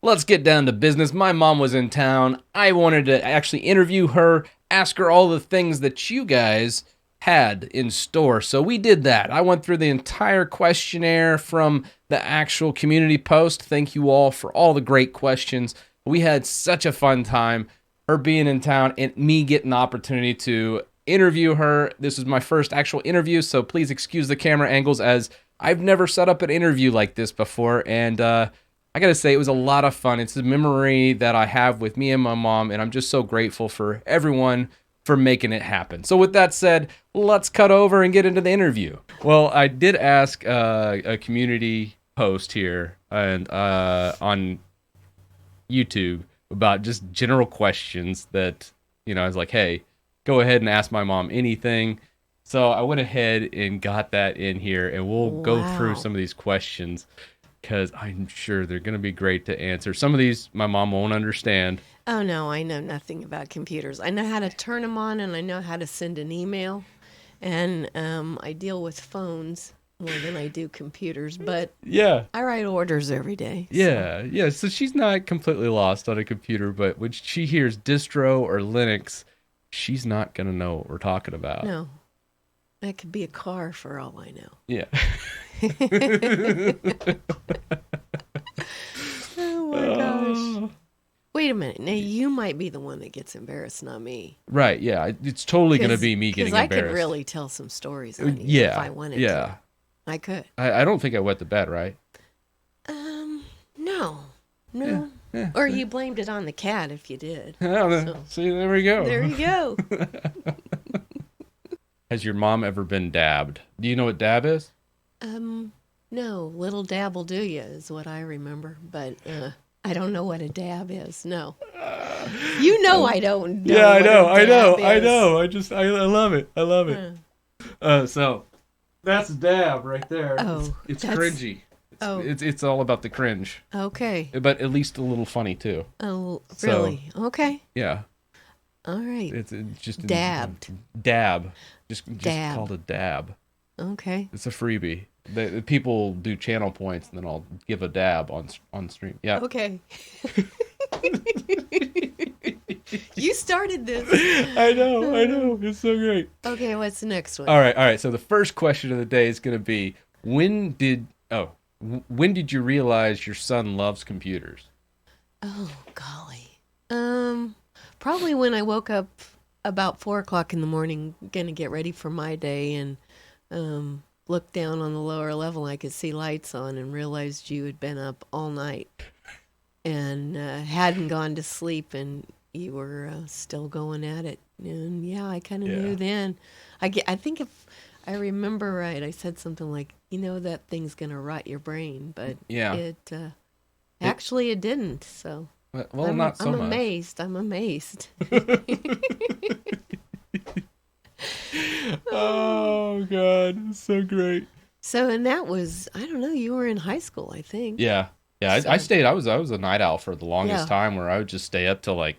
let's get down to business. My mom was in town. I wanted to actually interview her, ask her all the things that you guys had in store. So we did that. I went through the entire questionnaire from the actual community post. Thank you all for all the great questions. We had such a fun time, her being in town and me getting the opportunity to interview her. This is my first actual interview, so please excuse the camera angles as I've never set up an interview like this before. And I gotta say, it was a lot of fun. It's a memory that I have with me and my mom, and I'm just so grateful for everyone for making it happen. So with that said, let's cut over and get into the interview. Well, I did ask a community post here and on YouTube about just general questions that, I was like, hey, go ahead and ask my mom anything. So I went ahead and got that in here, and we'll go through some of these questions because I'm sure they're going to be great to answer. Some of these my mom won't understand. Oh, no, I know nothing about computers. I know how to turn them on, and I know how to send an email, and I deal with phones more than I do computers, but yeah, I write orders every day. Yeah. So she's not completely lost on a computer, but when she hears distro or Linux, she's not going to know what we're talking about. No. That could be a car for all I know. Yeah. Oh, my gosh. Wait a minute. Now, you might be the one that gets embarrassed, not me. Right, yeah. It's totally going to be me getting embarrassed. Because I could really tell some stories on you if I wanted to. I could. I don't think I wet the bed, right? No. Yeah. Or you blamed it on the cat if you did. So. See, there we go. There you go. Has your mom ever been dabbed? Do you know what dab is? No. Little dab will do you is what I remember. But I don't know what a dab is. No. I don't know. Yeah, I know. I love it. I love it. So that's dab right there. Oh, it's cringy. It's all about the cringe. Okay. But at least a little funny too. Oh, really? Okay. Yeah. All right. It's just dabbed. Dab. Just dab. called a dab. Okay. It's a freebie. The people do channel points, and then I'll give a dab on stream. Yeah. Okay. You started this. I know. It's so great. Okay, what's the next one? All right. So the first question of the day is going to be, when did you realize your son loves computers? Oh, golly. Probably when I woke up about 4:00 in the morning, gonna get ready for my day, and looked down on the lower level. I could see lights on and realized you had been up all night and hadn't gone to sleep, and you were still going at it. And yeah, I kind of knew then. I think if I remember right, I said something like, that thing's gonna rot your brain, but it actually it didn't. So well, not so much. I'm amazed. Oh God, so great. So, and that was, I don't know, you were in high school, I think. Yeah. So, I was a night owl for the longest time, where I would just stay up till like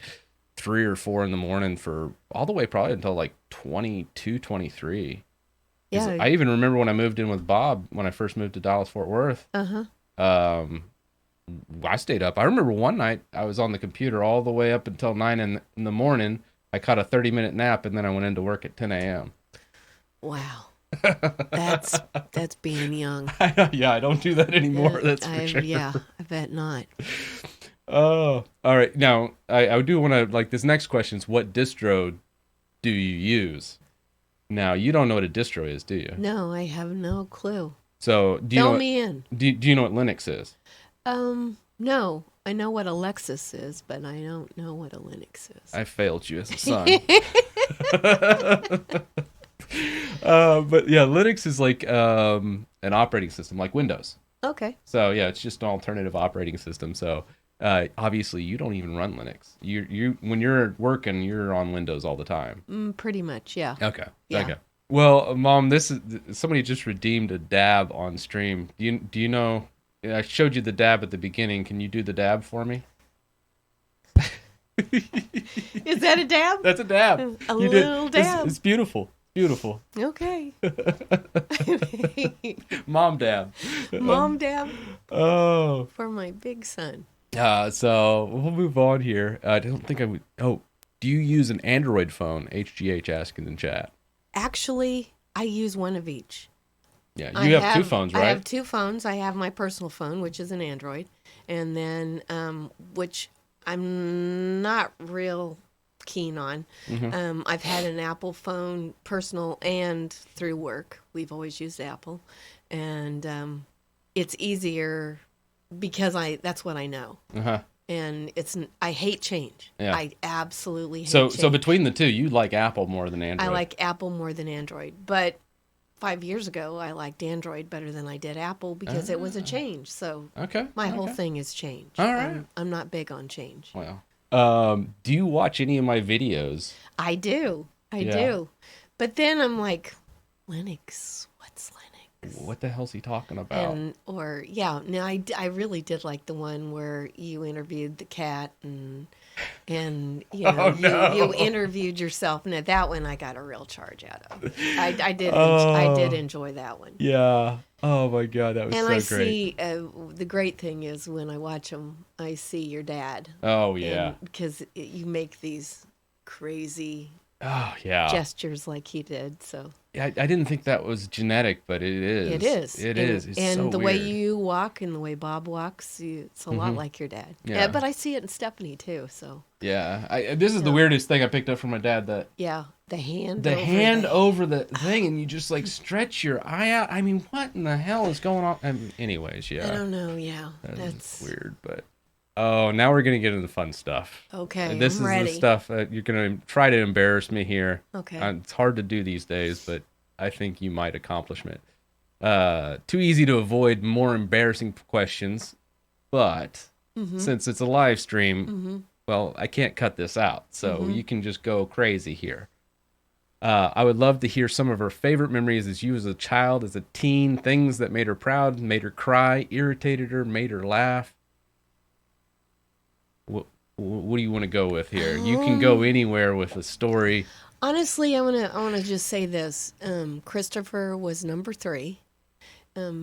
3 or 4 in the morning for all the way probably until like 22, 23. Yeah. I even remember when I moved in with Bob, when I first moved to Dallas, Fort Worth. I stayed up. I remember one night I was on the computer all the way up until 9 in the morning. I caught a 30-minute nap, and then I went into work at 10 a.m. Wow. That's being young. Yeah, I don't do that anymore. That's for sure. Yeah, I bet not. Oh, all right. Now, I do want to, like, this next question is, what distro do you use? Now, you don't know what a distro is, do you? No, I have no clue. So, Fill me in. Do you know what Linux is? No. I know what a Lexus is, but I don't know what a Linux is. I failed you as a son. But yeah, Linux is like an operating system, like Windows. Okay. So yeah, it's just an alternative operating system. So obviously, you don't even run Linux. You when you're working, you're on Windows all the time. Pretty much, yeah. Okay. Yeah. Okay. Well, Mom, this is somebody just redeemed a dab on stream. Do you know? I showed you the dab at the beginning. Can you do the dab for me? Is that a dab? That's a dab. A little dab. It's beautiful. Beautiful. Okay. Mom dab. Mom dab. Oh. For my big son. So we'll move on here. I don't think I would. Oh, do you use an Android phone? HGH asking in chat. Actually, I use one of each. Yeah, you have two phones, I have right? two phones. I have my personal phone, which is an Android, and then which I'm not real keen on. Mm-hmm. I've had an Apple phone, personal and through work. We've always used Apple, and it's easier because that's what I know. Uh-huh. And I hate change. Yeah. I absolutely hate So change. between the two, you like Apple more than Android. I like Apple more than Android, but 5 years ago, I liked Android better than I did Apple because it was a change. So my whole thing is change. All right. I'm not big on change. Well, do you watch any of my videos? I do. I do. But then I'm like, Linux. What's Linux? What the hell's he talking about? No, I really did like the one where you interviewed the cat and you know you interviewed yourself. Now that one I got a real charge out of. I did enjoy that one. Yeah. Oh my God, that was so great. And I see the great thing is when I watch them, I see your dad. Oh yeah. Because you make these crazy gestures like he did. So I didn't think that was genetic, but it is. It is. It is. It's and so the weird. way you walk and the way Bob walks, it's a lot like your dad. Yeah. But I see it in Stephanie too. So yeah, this is the weirdest thing I picked up from my dad. That the hand over the thing, and you just like stretch your eye out. I mean, what in the hell is going on? Anyways, yeah. I don't know. Yeah, that's weird, but. Oh, now we're gonna get into the fun stuff. Okay, and this I'm is ready. the stuff that you're gonna try to embarrass me here. Okay, it's hard to do these days, but I think you might accomplish it. Too easy to avoid more embarrassing questions, but since it's a live stream, well, I can't cut this out, so you can just go crazy here. I would love to hear some of her favorite memories as you as a child, as a teen, things that made her proud, made her cry, irritated her, made her laugh. What do you want to go with here? You can go anywhere with a story. Honestly, I wanna just say this. Christopher was number 3.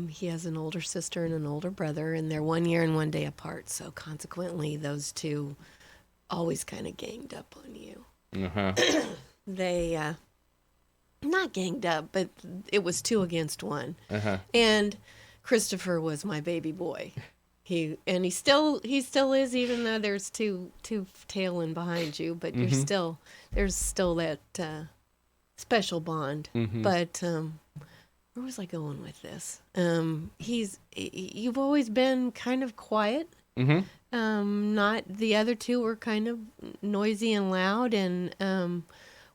He has an older sister and an older brother, and they're 1 year and 1 day apart. So consequently, those two always kind of ganged up on you. They not ganged up, but it was 2 against 1. And Christopher was my baby boy. He still is, even though there's two tailing behind you, but there's still that special bond. But where was I going with this? You've always been kind of quiet. Not the other two were kind of noisy and loud. And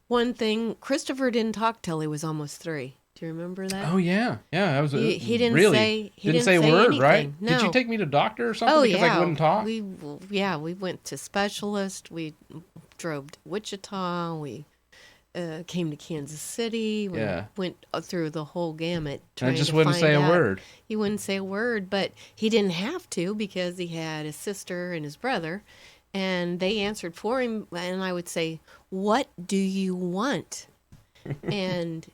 one thing, Christopher didn't talk till he was almost 3. Do you remember that? Oh yeah. That was he didn't really say didn't say a word, anything. right? No. Did you take me to doctor or something because I wouldn't talk? We went to specialist. We drove to Wichita. We came to Kansas City. We went through the whole gamut. I just wouldn't say a word. He wouldn't say a word, but he didn't have to because he had his sister and his brother, and they answered for him. And I would say, "What do you want?" And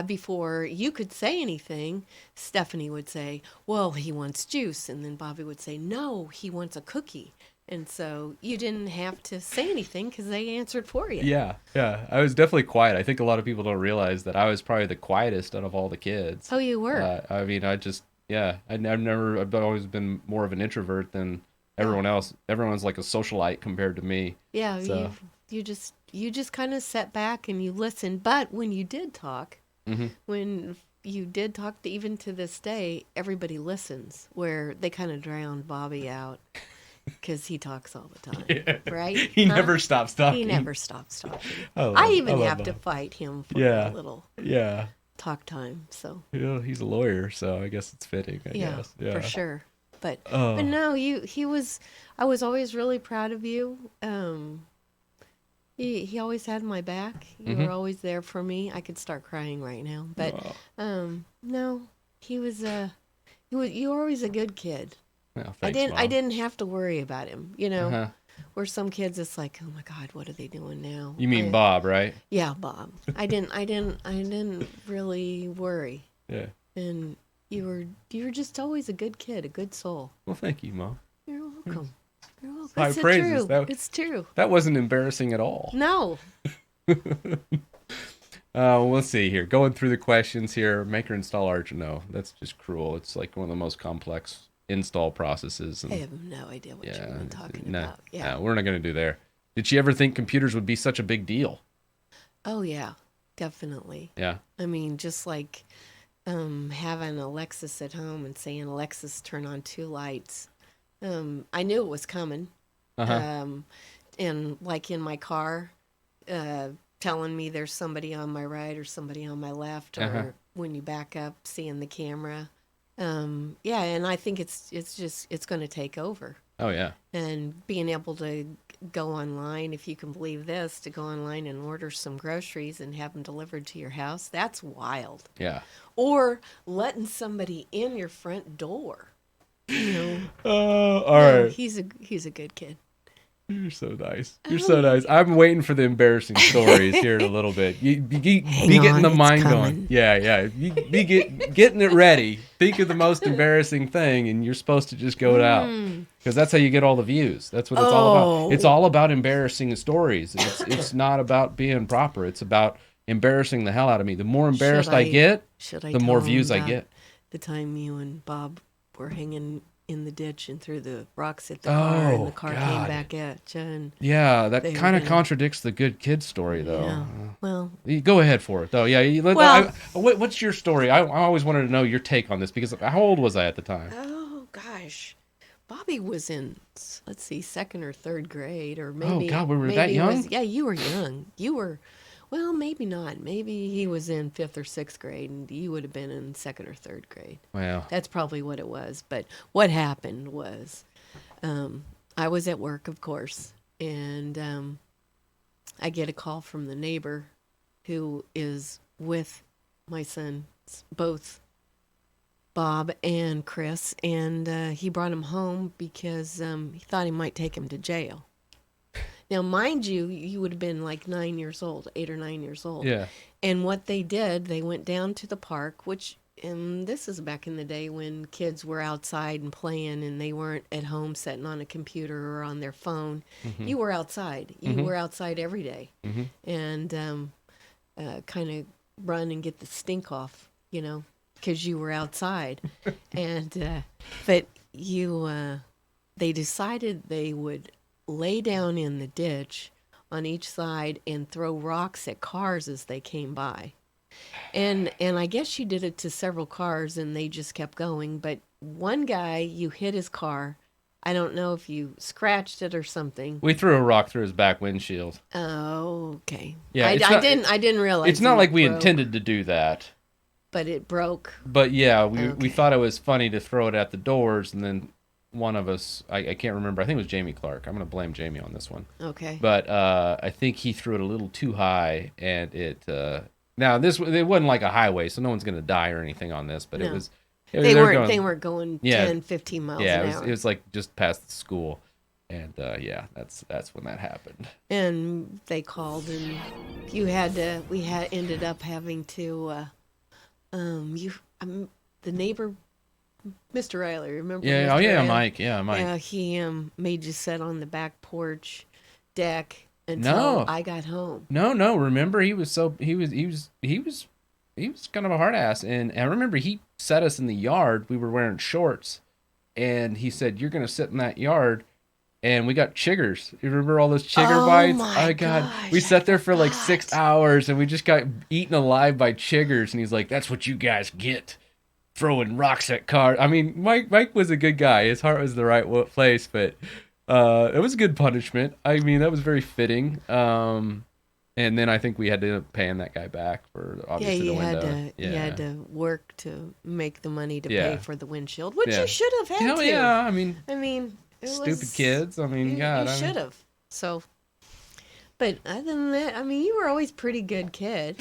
before you could say anything, Stephanie would say, "Well, he wants juice," and then Bobby would say, "No, he wants a cookie." And so you didn't have to say anything because they answered for you. Yeah. I was definitely quiet. I think a lot of people don't realize that I was probably the quietest out of all the kids. Oh, you were? I mean, I've always been more of an introvert than everyone else. Everyone's like a socialite compared to me. Yeah, so. You just kind of sat back and you listened. But when you did talk, when you did talk, even to this day, everybody listens. Where they kind of drowned Bobby out because he talks all the time, right? He never stops talking. He never stops talking. I even have to fight him for a little talk time. So he's a lawyer, so I guess it's fitting. I guess. For sure. But no, I was always really proud of you. He always had my back. You were always there for me. I could start crying right now, but no, you were always a good kid. Well, thanks, Mom. I didn't have to worry about him. You know, where some kids, it's like, oh my God, what are they doing now? You mean Bob, right? Yeah, Bob. I didn't really worry. Yeah. And you were just always a good kid, a good soul. Well, thank you, Mom. You're welcome. welcome. You're welcome. High It's praises. true. It's true. That wasn't embarrassing at all. No. Let's see here. Going through the questions here. Make her install Arch. No, that's just cruel. It's like one of the most complex install processes. And, I have no idea what you're even talking about. Yeah. No, we're not going to do there. Did she ever think computers would be such a big deal? Oh, yeah. Definitely. Yeah. I mean, just like having Alexis at home and saying, Alexis, turn on 2 lights. I knew it was coming. Uh-huh. And like in my car, telling me there's somebody on my right or somebody on my left, or when you back up, seeing the camera. Yeah, and I think it's going to take over. Oh, yeah. And being able to go online, if you can believe this, to go online and order some groceries and have them delivered to your house, that's wild. Yeah. Or letting somebody in your front door. You know. All right. He's a good kid. You're so nice. You're so nice. I'm waiting for the embarrassing stories here in a little bit. You be getting the mind going. Yeah. You be getting it ready. Think of the most embarrassing thing, and you're supposed to just go it out. Because that's how you get all the views. That's what it's all about. It's all about embarrassing stories. It's not about being proper. It's about embarrassing the hell out of me. The more embarrassed I get, the more views I get. The time you and Bob were hanging in the ditch and threw the rocks at the car, and the car came back at you. And yeah, that kind of contradicts the good kid story, though. Yeah. Well, you go ahead for it, though. Yeah. What's your story? I always wanted to know your take on this, because how old was I at the time? Oh gosh, Bobby was in, let's see, 2nd or 3rd grade, or maybe. Oh God, we were that young. Yeah, you were young. You were. Well, maybe not. Maybe he was in 5th or 6th grade, and you would have been in 2nd or 3rd grade. Wow. That's probably what it was. But what happened was, I was at work, of course, and I get a call from the neighbor who is with my sons, both Bob and Chris, and he brought him home because he thought he might take him to jail. Now, mind you, you would have been like 9 years old, 8 or 9 years old. Yeah. And what they did, they went down to the park, which, and this is back in the day when kids were outside and playing and they weren't at home sitting on a computer or on their phone. Mm-hmm. You were outside. You were outside every day. Mm-hmm. And kind of run and get the stink off, you know, because you were outside. And but they decided they would lay down in the ditch on each side and throw rocks at cars as they came by. And I guess she did it to several cars and they just kept going. But one guy, you hit his car. I don't know if you scratched it or something. We threw a rock through his back windshield. Oh, okay. Yeah, I didn't realize. It's not like we intended to do that. But it broke. But yeah, we thought it was funny to throw it at the doors, and then one of us, I can't remember, I think it was Jamie Clark. I'm going to blame Jamie on this one. Okay. But I think he threw it a little too high, and it wasn't like a highway, so no one's going to die or anything on this, but no. They weren't going 10, 15 miles an hour. It was like just past the school. And that's when that happened. And they called, and we ended up having to the neighbor, Mr. Riley, remember? Yeah, Mr. Riley? Mike. Yeah, Mike. Yeah, he made you sit on the back porch deck until I got home. No. Remember, he was kind of a hard ass, and I remember he set us in the yard. We were wearing shorts, and he said, "You're gonna sit in that yard." And we got chiggers. You remember all those chigger bites? My God. gosh, we sat there for like 6 hours and we just got eaten alive by chiggers. And he's like, "That's what you guys get, throwing rocks at cars." I mean, Mike was a good guy. His heart was the right place, but it was a good punishment. I mean, that was very fitting. And then I think we had to end up paying that guy back for obviously the window. You had to work to make the money to pay for the windshield, which you should have had to. Yeah, I mean, stupid kids. I mean, you should have. So, but other than that, I mean, you were always a pretty good kid.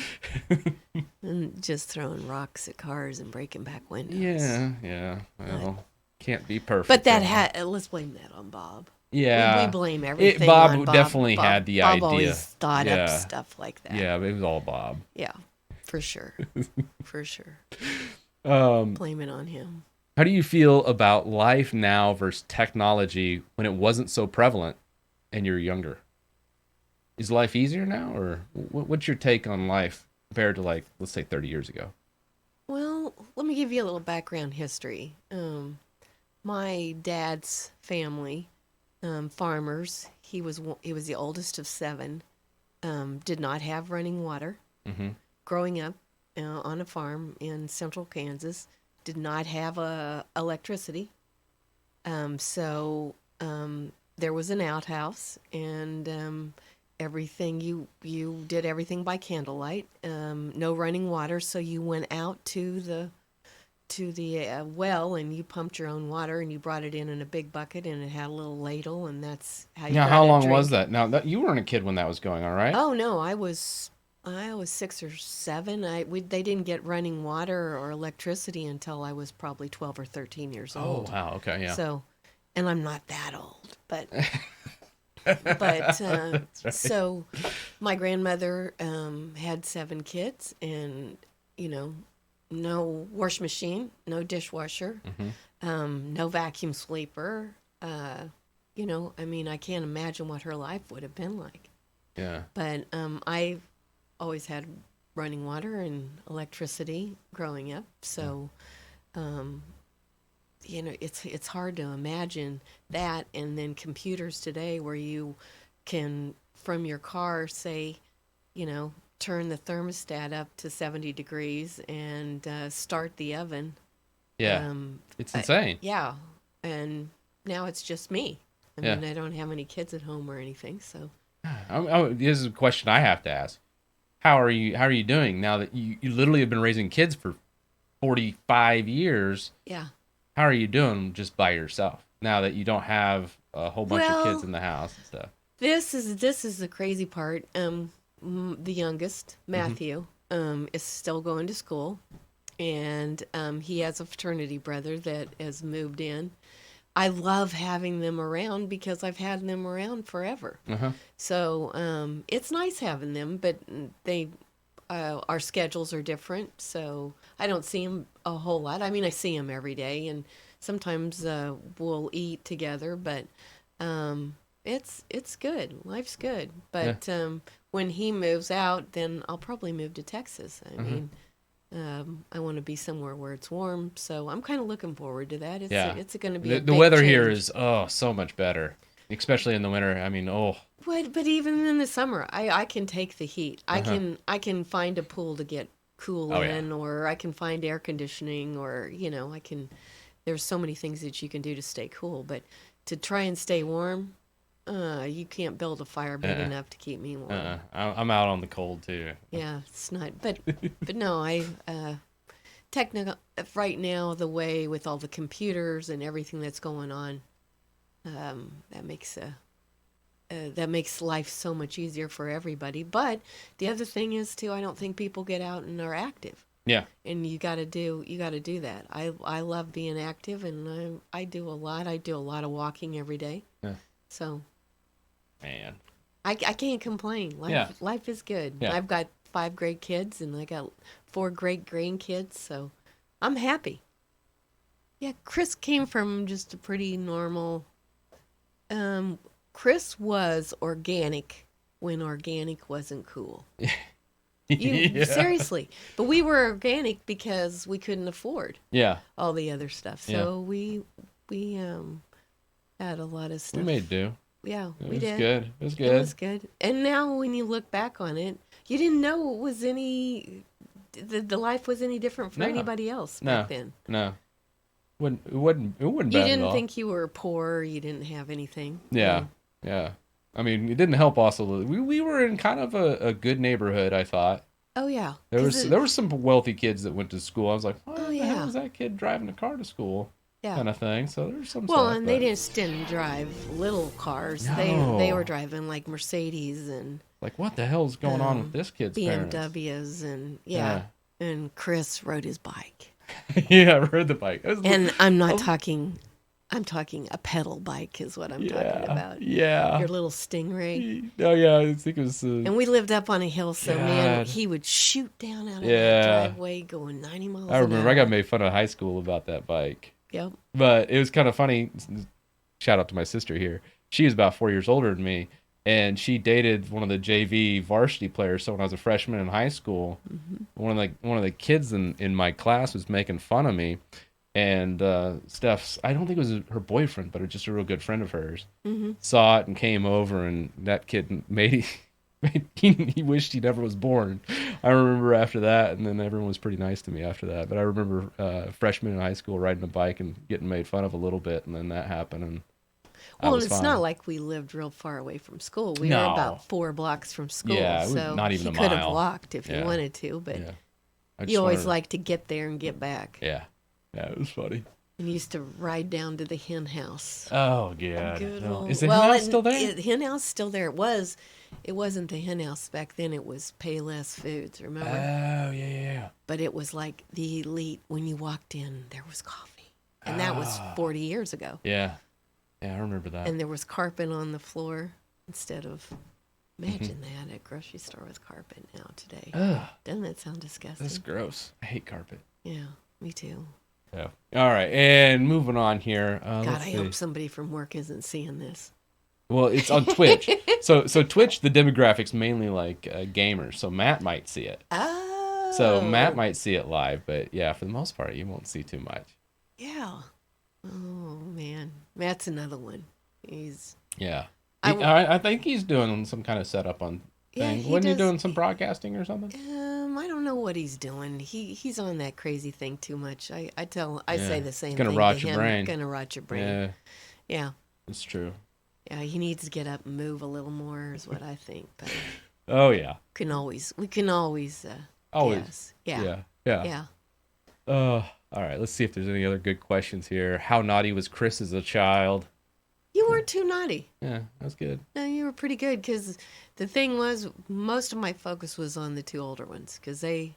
And just throwing rocks at cars and breaking back windows. Yeah. Well, can't be perfect. But let's blame that on Bob. Yeah. We blame everything Bob on Bob. Definitely had the idea. Bob always thought up stuff like that. Yeah, it was all Bob. Yeah, for sure. For sure. Blame it on him. How do you feel about life now versus technology when it wasn't so prevalent and you're younger? Is life easier now, or what's your take on life compared to, like, let's say 30 years ago? Well, let me give you a little background history. My dad's family, farmers. He was the oldest of seven. Did not have running water. Mm-hmm. Growing up on a farm in central Kansas, did not have electricity. So there was an outhouse, and everything you did everything by candlelight. No running water, so you went out to the well, and you pumped your own water, and you brought it in a big bucket, and it had a little ladle, and that's how you Now, got how a long drink. was that? Now, you weren't a kid when that was going on, right? Oh no, I was 6 or 7. They didn't get running water or electricity until I was probably 12 or 13 years Oh, old. wow. Okay, yeah. So, and I'm not that old, but That's right. so my grandmother had 7 kids, and you know, no wash machine, no dishwasher, no vacuum sweeper. I mean, I can't imagine what her life would have been like. Yeah. But I always had running water and electricity growing up, so um, it's hard to imagine that. And then computers today, where you can from your car say, turn the thermostat up to 70 degrees and start the oven. Yeah. Um, It's insane. yeah, and now it's just me. I Yeah. mean, I don't have any kids at home or anything, so This is a question I have to ask. How are you doing now that you literally have been raising kids for 45 years? yeah. How are you doing just by yourself now that you don't have a whole bunch of kids Well, in the house and stuff? this is the crazy part. The youngest, Hmm. Matthew, is still going to school, and he has a fraternity brother that has moved in. I love having them around because I've had them around forever. Uh-huh. So it's nice having them, but our schedules are different, so I don't see them a whole lot. I mean, I see them every day, and sometimes we'll eat together, but it's good. Life's good. Yeah. But when he moves out, then I'll probably move to Texas. I Hmm. mean, I want to be somewhere where it's warm, so I'm kind of looking forward to that. Yeah. It's going to be The a the big weather here change. is so much better, especially in the winter. I mean, oh. But even in the summer, I can take the heat. I Uh-huh. can I can find a pool to get cool Oh yeah. in, or I can find air conditioning, or I can. There's so many things that you can do to stay cool, but to try and stay warm, you can't build a fire big Uh-uh. enough to keep me warm. Uh-uh. I'm out on the cold too. Yeah, it's not. But no, I technical right now, the way with all the computers and everything that's going on, that makes life so much easier for everybody. But the other thing is too, I don't think people get out and are active, Yeah. and you got to do that. I love being active, and I do a lot. I do a lot of walking every day, Yeah. so Man. I can't complain. Life Yeah. life is good. Yeah. I've got 5 great kids, and I got 4 great grandkids, so I'm happy. Yeah, Chris came from just a pretty normal. Um, Chris was organic when organic wasn't cool. You Yeah. seriously, but we were organic because we couldn't afford Yeah. all the other stuff. Yeah. So we had a lot of We stuff. made do. Yeah, It we was did. good. It was It good. was good. And now when you look back on it, you didn't know it was the life was any different for No. anybody else No. back then. No. It wasn't You bad at didn't all. think you were poor, you didn't have anything. Yeah. Yeah. I mean, it didn't help also. We were in kind of a good neighborhood, I thought. Oh yeah, There 'cause was there were some wealthy kids that went to school. I was like, why oh the hell yeah, is that kid driving a car to school? yeah. Kind of thing. So there's some Well, stuff, and they but didn't drive little cars. They were no. driving like Mercedes and Like, what the hell's going on with um, this kid's parents? BMWs, and yeah. Yeah. And Chris rode his bike. Yeah, I rode the bike. And I'm not I- talking. I'm talking a pedal bike is what I'm talking yeah, about. yeah. Your little Stingray. Oh yeah, I think it was. And we lived up on a hill, so man, God. he would shoot down out of that Yeah, driveway going 90 miles I an remember. I got hour. made fun of high school about that bike. Yep. But it was kind of funny. Shout out to my sister here. She was about 4 years older than me, and she dated one of the JV varsity players. So when I was a freshman in high school, one of the kids in my class was making fun of me, and Steph's, I don't think it was her boyfriend, but it was just a real good friend of hers, saw it and came over, and that kid he wished he never was born. I remember after that, and then everyone was pretty nice to me after that. But I remember freshman in high school riding a bike and getting made fun of a little bit, and then that happened, and I Well, and was it's fine. not like we lived real far away from school. We were No. about 4 blocks from school, Yeah, it was so not even he a could have mile. walked if he Yeah. wanted to, but Yeah. I you just always wanted- like to get there and get back. Yeah. Yeah, it was funny. And used to ride down to the hen house. Oh, God. Good No. old- Is the well, house and still there? Hen house still there. It wasn't the hen house back then. It was Payless Foods, remember? Oh, yeah. But it was like the elite. When you walked in, there was coffee, and that was 40 years ago. Yeah. Yeah, I remember that. And there was carpet on the floor instead of. Mm-hmm. Imagine that at a grocery store with carpet now today. Ugh, Doesn't that sound disgusting? that's gross. I hate carpet. Yeah, me too. Yeah. All right, and moving on here. God, Let's I see. hope somebody from work isn't seeing this. Well, it's on Twitch. So Twitch, the demographics mainly like gamers. So Matt might see it. Oh. So Matt might see it live, but yeah, for the most part, you won't see too much. Yeah. Oh man, Matt's another one. He's. Yeah. I He- w- I think he's doing some kind of setup on Yeah, thing. he Wasn't he does- doing some broadcasting or something? I don't know what he's doing. He's on that crazy thing too much. I Yeah. say the same It's gonna thing rot to your him. brain. Gonna rot your brain. Yeah, Yeah. it's true. Yeah, he needs to get up and move a little more, is what I think. But Oh yeah. we can always Always. guess. Yeah. Yeah. Yeah. Yeah. All right. Let's see if there's any other good questions here. How naughty was Chris as a child? You weren't too naughty. Yeah, that's good. No, you were pretty good because the thing was, most of my focus was on the 2 older ones because they.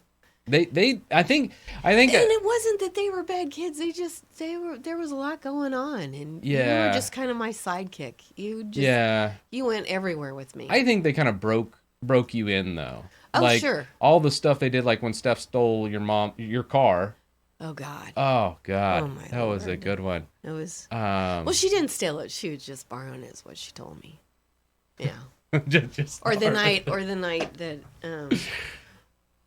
I think. And it wasn't that they were bad kids. There was a lot going on, and you Yeah. were just kind of my sidekick. Yeah. You went everywhere with me. I think they kind of broke you in though. Oh, like, sure. All the stuff they did, like when Steph stole your car. Oh God. Oh God, Oh, my that was a Lord. good one. It was. Um, Well, she didn't steal it. She was just borrowing it, is what she told me. Yeah. just Or the night that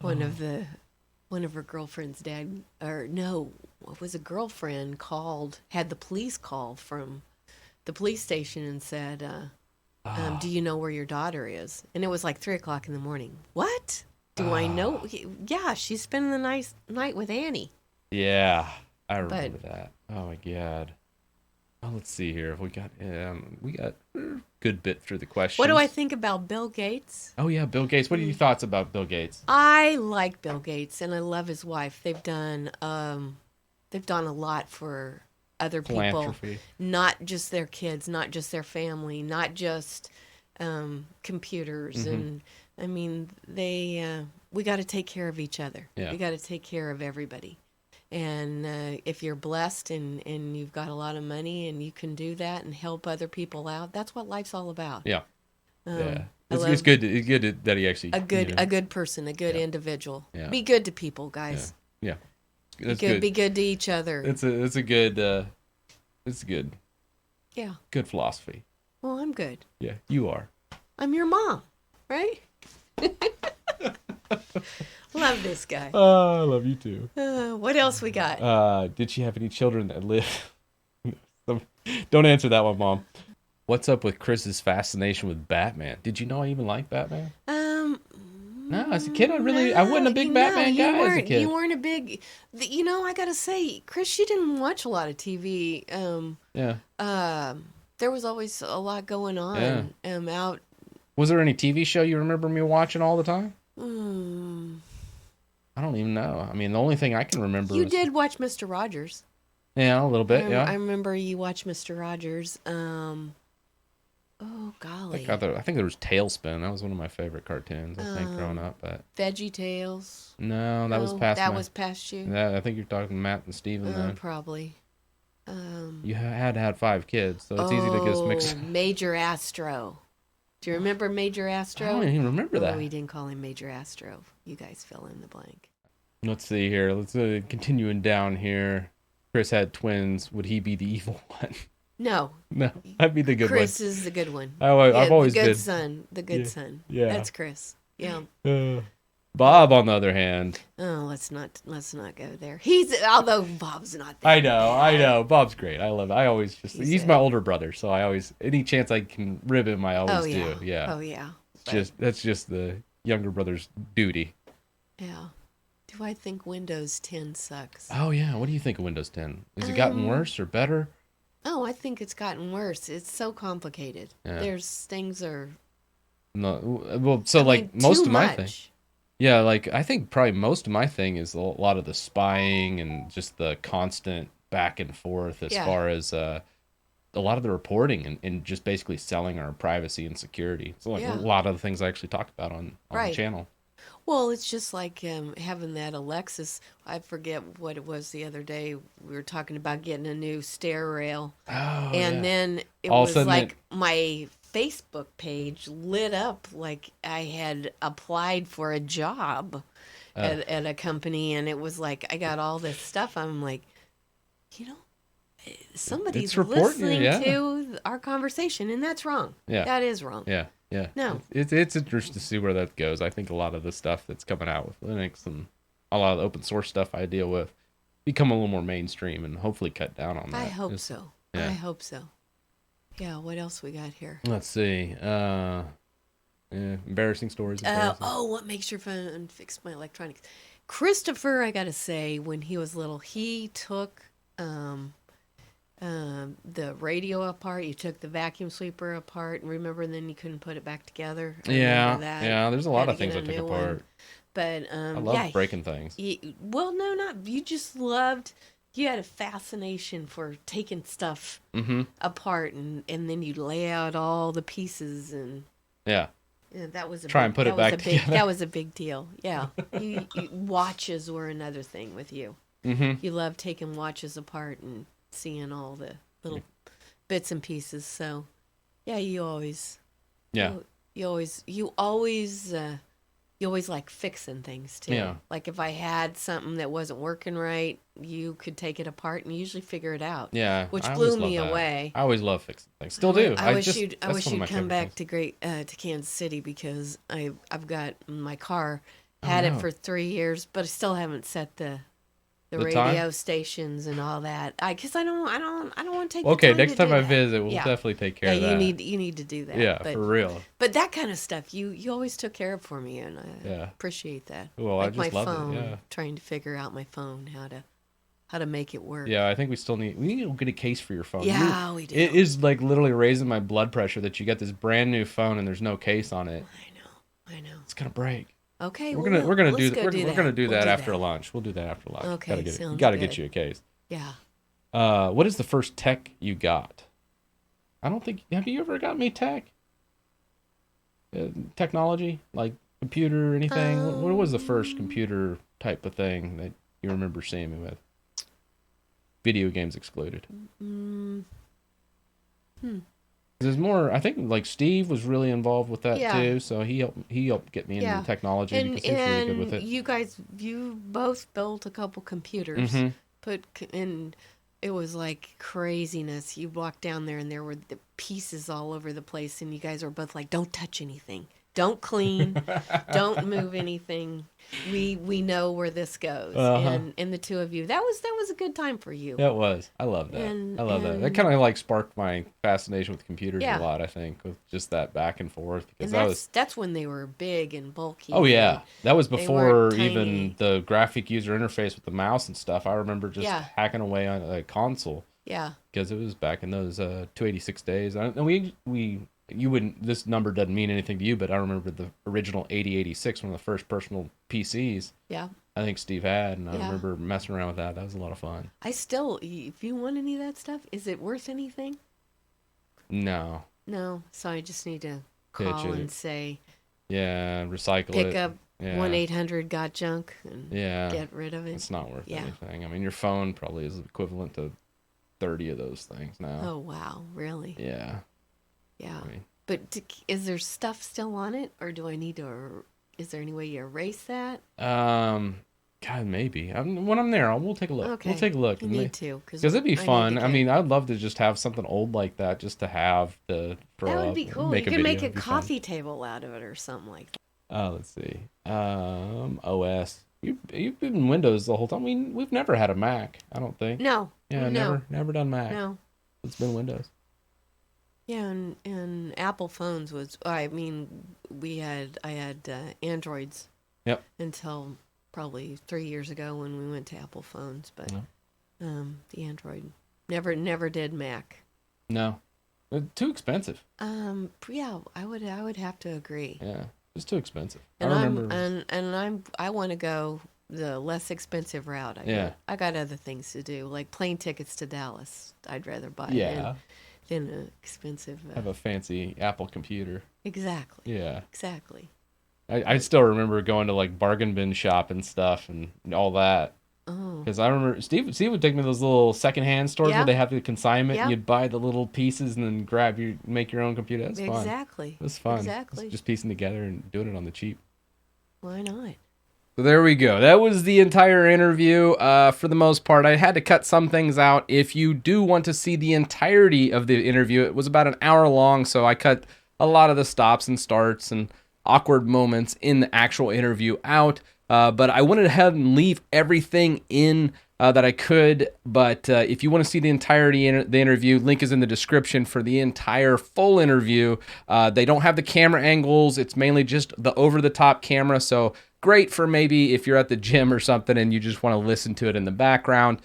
one of her girlfriend's dad, or no, it was a girlfriend had the police call from the police station and said, do you know where your daughter is? And it was like 3:00 in the morning. What? Do I know? Yeah, she's spending the night with Annie. Yeah, I remember that. Oh my God. Oh, let's see here. We got a good bit through the questions. What do I think about Bill Gates? Oh yeah, Bill Gates. What are your thoughts about Bill Gates? I like Bill Gates and I love his wife. They've done a lot for other people, Philanthropy. not just their kids, not just their family, not just computers. And I mean, we got to take care of each other. Yeah. We got to take care of everybody. And if you're blessed and you've got a lot of money and you can do that and help other people out, that's what life's all about. Yeah. Yeah. I It's love- good. It's good that he actually A good you know, a good person, a good Yeah. individual. Yeah. Be good to people, guys. Yeah. That's Be good. good. Be good to each other. It's a good. It's good. Yeah. Good philosophy. Well, I'm good. Yeah, you are. I'm your mom, right? Love this guy. I love you too. What else we got? Did she have any children that live? Don't answer that one, Mom. What's up with Chris's fascination with Batman? Did you know I even liked Batman? No, as a kid, I wasn't a big Batman guy as a kid. You weren't a big. I gotta say, Chris, she didn't watch a lot of TV. Yeah. There was always a lot going on. Out. Was there any TV show you remember me watching all the time? Mm, I don't even know. I mean, the only thing I can remember you is... did watch Mr. Rogers. Yeah, a little bit, yeah. I remember you watched Mr. Rogers. Oh golly. I think there was Tailspin. That was one of my favorite cartoons, I think, growing up. But Veggie Tales. no, that was past That my... was past you. Yeah, I think you're talking Matt and Steven then. Probably. You had to have 5 kids, so it's easy to just mix... Major Astro. Do you remember Major Astro? I don't even remember that. We didn't call him Major Astro. You guys fill in the blank. Let's see here. Let's continuing down here. Chris had twins, would he be the evil one? No. No, I'd be the good Chris one. is the good one. I've always the good been. son. The good Yeah. son. Yeah. That's Chris. Yeah. Bob, on the other hand. Oh, let's not go there. Although Bob's not there. I know. Bob's great. I love it. I always he's my a- older brother, so I always, any chance I can rib him, I always Oh yeah. do. Yeah. Oh yeah. That's just the younger brother's duty. Yeah. Do I think Windows 10 sucks? Oh yeah. What do you think of Windows 10? Has it gotten worse or better? Oh, I think it's gotten worse. It's so complicated. Yeah. There's things are. No. Well, so I like mean, most too of my much. thing. Yeah, like I think probably most of my thing is a lot of the spying and just the constant back and forth as far as a lot of the reporting and just basically selling our privacy and security. So like a lot of the things I actually talked about on the channel. Well, it's just like having that Alexis. I forget what it was the other day. We were talking about getting a new stair rail. Oh, and then it was like my Facebook page lit up like I had applied for a job at a company, and it was like I got all this stuff. I'm like, somebody's listening to our conversation, and that's wrong. Yeah, that is wrong. Yeah. No, it's interesting to see where that goes. I think a lot of the stuff that's coming out with Linux and a lot of the open source stuff I deal with become a little more mainstream and hopefully cut down on that. I hope so. Yeah. I hope so. Yeah, what else we got here? Let's see. Embarrassing stories. What makes your phone fix my electronics? Christopher, I gotta say, when he was little, he took the radio apart. You took the vacuum sweeper apart, and remember, then you couldn't put it back together. Yeah. There's a lot of things I took apart. But I love breaking things. You just loved. You had a fascination for taking stuff apart, and then you lay out all the pieces, and that was and put it back together. That was a big deal. Yeah, watches were another thing with you. You loved taking watches apart and seeing all the little bits and pieces. So, yeah, you always like fixing things too. Yeah. Like if I had something that wasn't working right, you could take it apart and usually figure it out. Yeah, which blew me away. I always love fixing things. Still do. I wish you'd come back to Kansas City, because I've got my car had it for 3 years, but I still haven't set the radio stations and all that. Because I don't want to take. Okay, the time next time I visit, we'll definitely take care of that. You need to do that. Yeah, for real. But that kind of stuff, you always took care of for me, and I appreciate that. Well, like I just love phone, it. Yeah. Trying to figure out my phone, how to make it work. Yeah, I think we need to get a case for your phone. Yeah, we do. It is like literally raising my blood pressure that you got this brand new phone and there's no case on it. I know. It's gonna break. Okay, we're gonna do that after lunch. We'll do that after lunch. Okay, gotta get you a case. Yeah. What is the first tech you got? I don't think. Have you ever got me tech? Technology, like computer or anything? What was the first computer type of thing that you remember seeing me with? Video games excluded. There's more. I think like Steve was really involved with that too, so he helped get me into technology because he's really good with it. You both built a couple computers. And it was like craziness. You walked down there and there were the pieces all over the place, and you guys were both like, "Don't touch anything. Don't clean. Don't move anything. We know where this goes." And the two of you, that was a good time for you. It was. I love that. I love that. That kind of like sparked my fascination with computers a lot. I think with just that back and forth, because that's when they were big and bulky. Oh yeah, that was before even the graphic user interface with the mouse and stuff. I remember just hacking away on a console. Yeah. Because it was back in those 286 days. And you wouldn't. This number doesn't mean anything to you, but I remember the original 8086, one of the first personal PCs. Yeah. I think Steve had, and I remember messing around with that. That was a lot of fun. If you want any of that stuff, is it worth anything? No. No. So I just need to call and say. Yeah, recycle it. Pick up 1-800-GOT-JUNK and get rid of it. It's not worth anything. I mean, your phone probably is equivalent to 30 of those things now. Oh wow, really? Yeah. Yeah. I mean, but is there stuff still on it, or do I need to? Is there any way you erase that? Kind God, maybe. When I'm there, we'll take a look. Okay. We'll take a look. You need to, Because it'd be fun. I get... mean, I'd love to just have something old like that just to have to throw That would up, be cool. make You a can video. make a It'd be fun. coffee table out of it or something like that. Let's see. OS. You've been in Windows the whole time. We've never had a Mac, I don't think. No. Yeah, no. never done Mac. No. It's been Windows. Yeah, and Apple phones was, I mean, I had Androids. Yep. Until probably 3 years ago when we went to Apple phones, but the Android never did Mac. No. They're too expensive. Yeah, I would have to agree. Yeah, it's too expensive. And I remember. I want to go the less expensive route. I got other things to do, like plane tickets to Dallas. I'd rather buy than an expensive. Have a fancy Apple computer. Exactly. Yeah. Exactly. I still remember going to like bargain bin shop and stuff and all that. Oh. Because I remember Steve would take me to those little secondhand stores where they have the consignment and you'd buy the little pieces and then make your own computer. That's fun. Exactly. It was fun. Exactly. Just piecing together and doing it on the cheap. Why not? So there we go. That was the entire interview. For the most part, I had to cut some things out. If you do want to see the entirety of the interview, it was about an hour long, so I cut a lot of the stops and starts and awkward moments in the actual interview out. But I went ahead and leave everything in that I could. But if you want to see the entirety of the interview, link is in the description for the entire full interview. They don't have the camera angles. It's mainly just the over-the-top camera. So great for maybe if you're at the gym or something and you just want to listen to it in the background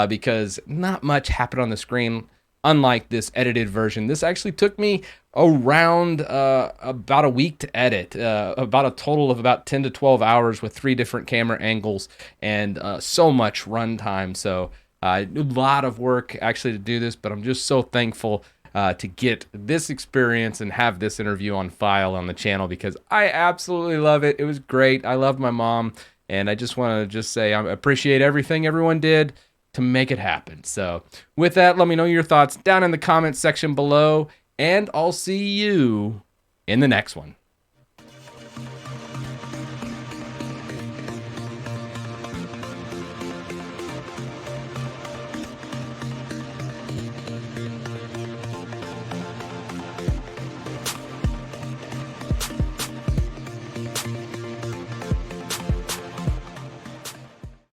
because not much happened on the screen. Unlike this edited version, this actually took me around about a week to edit, about a total of about 10 to 12 hours with 3 different camera angles and so much runtime. So a lot of work actually to do this, but I'm just so thankful to get this experience and have this interview on file on the channel because I absolutely love it. It was great. I love my mom, and I just want to say I appreciate everything everyone did to make it happen. So with that, let me know your thoughts down in the comments section below, and I'll see you in the next one.